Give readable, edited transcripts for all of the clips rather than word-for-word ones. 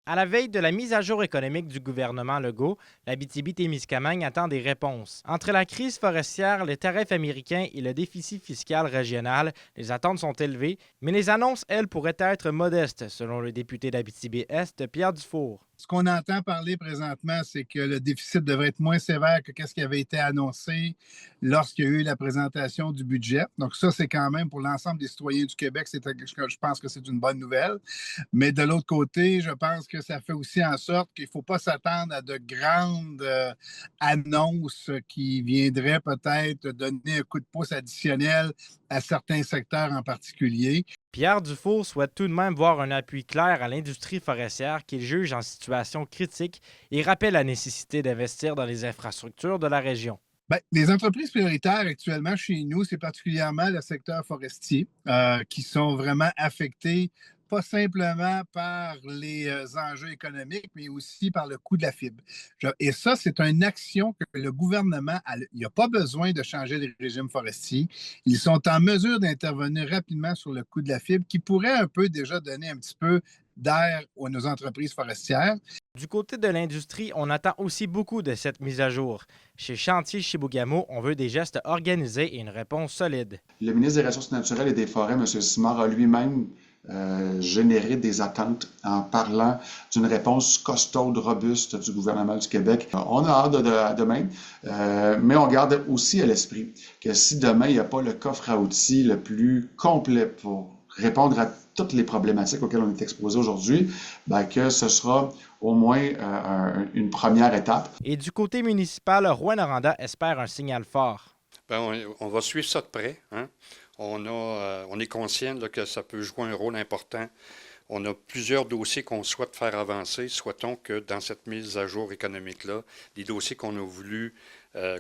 À la veille de la mise à jour économique du gouvernement Legault, l'Abitibi-Témiscamingue attend des réponses. Entre la crise forestière, les tarifs américains et le déficit fiscal régional, les attentes sont élevées, mais les annonces, elles, pourraient être modestes, selon le député d'Abitibi-Est, Pierre Dufour. Ce qu'on entend parler présentement, c'est que le déficit devrait être moins sévère que ce qui avait été annoncé lorsqu'il y a eu la présentation du budget. Donc ça, c'est quand même pour l'ensemble des citoyens du Québec, je pense que c'est une bonne nouvelle. Mais de l'autre côté, je pense que ça fait aussi en sorte qu'il ne faut pas s'attendre à de grandes annonces qui viendraient peut-être donner un coup de pouce additionnel à certains secteurs en particulier. Pierre Dufour souhaite tout de même voir un appui clair à l'industrie forestière qu'il juge en situation critique et rappelle la nécessité d'investir dans les infrastructures de la région. Bien, les entreprises prioritaires actuellement chez nous, c'est particulièrement le secteur forestier qui sont vraiment affectés, pas simplement par les enjeux économiques, mais aussi par le coût de la fibre. Et ça, c'est une action que le gouvernement, il n'y a pas besoin de changer les régimes forestiers. Ils sont en mesure d'intervenir rapidement sur le coût de la fibre qui pourrait un peu déjà donner un petit peu d'air à nos entreprises forestières. Du côté de l'industrie, on attend aussi beaucoup de cette mise à jour. Chez Chantier Chibougamau, on veut des gestes organisés et une réponse solide. Le ministre des Ressources naturelles et des Forêts, M. Simard, a lui-même généré des attentes en parlant d'une réponse costaude, robuste du gouvernement du Québec. On a hâte de demain, mais on garde aussi à l'esprit que si demain, il n'y a pas le coffre à outils le plus complet pour répondre à toutes les problématiques auxquelles on est exposé aujourd'hui, bien que ce sera au moins une première étape. Et du côté municipal, Rouyn-Noranda espère un signal fort. Bien, on va suivre ça de près. Hein? On est conscient là, que ça peut jouer un rôle important. On a plusieurs dossiers qu'on souhaite faire avancer. Souhaitons que dans cette mise à jour économique-là, les dossiers qu'on a voulu,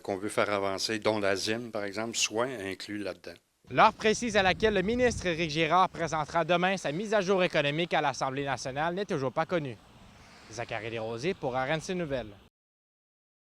qu'on veut faire avancer, dont la ZIM, par exemple, soient inclus là-dedans. L'heure précise à laquelle le ministre Éric Girard présentera demain sa mise à jour économique à l'Assemblée nationale n'est toujours pas connue. Zachary Desrosiers pour RNC Nouvelles.